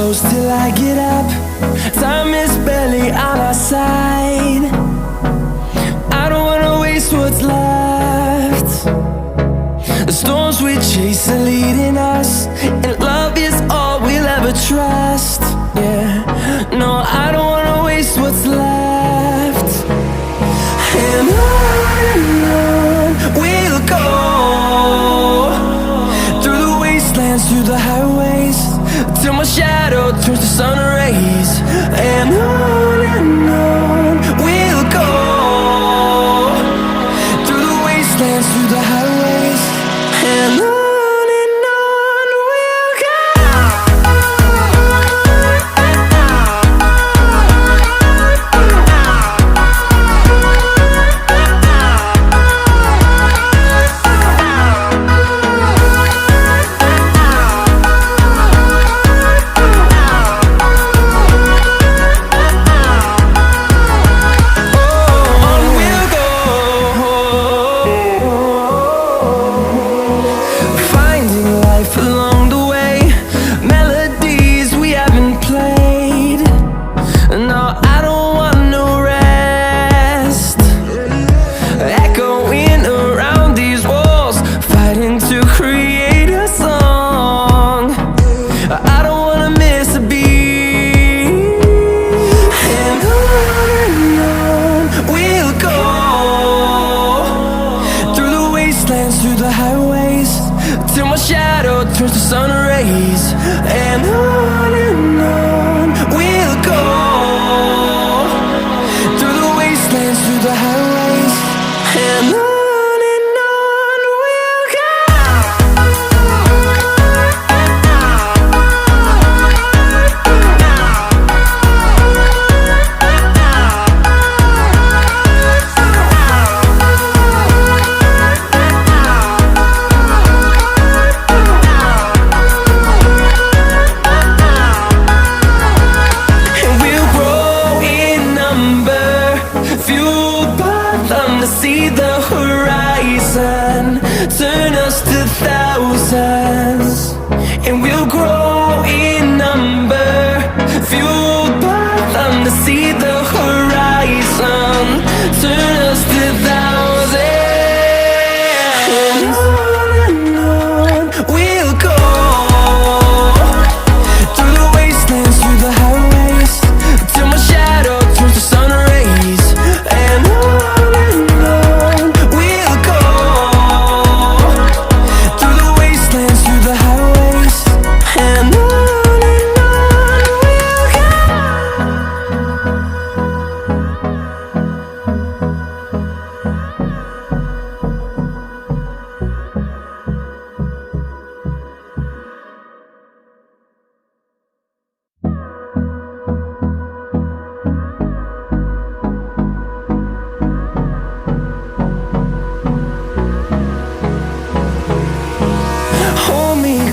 close till I get up. Time is barely on our side. I don't wanna waste what's left. The storms we chase are leading us, and love is all we'll ever trust. Yeah, no, I don't wanna waste what's left. And on we'll go, through the wastelands, through the highways, till my shadow turns to sun rays. And on we'll go, through the wastelands, through the highways, and on. Through the highways, till my shadow turns to sun rays. And on we'll go, through the wastelands, through the highways, and on. See the horizon turn us to thousands, and we'll grow in number, fueled by them to see the horizon turn us to thousands. And on we'll go, through the wastelands, through the highways, till my shadow turns to sun rays. And on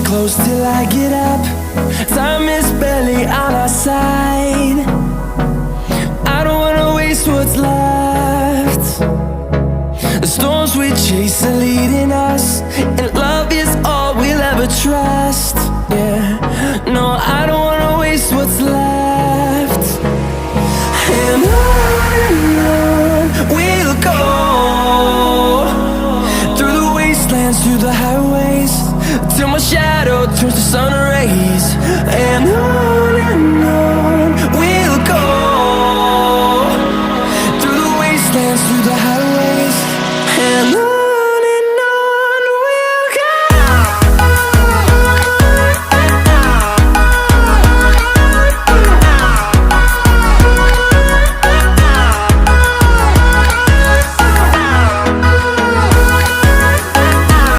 close till I get up. Time is barely on our side. I don't wanna waste what's left. The storms we chase are leading us, and love is all we'll ever trust. Yeah, no, I don't wanna waste what's left. And on we'll go, through the wastelands, through the highways, till my shadow turns to sun rays. And on we'll go, through the wastelands, through the highways, and on.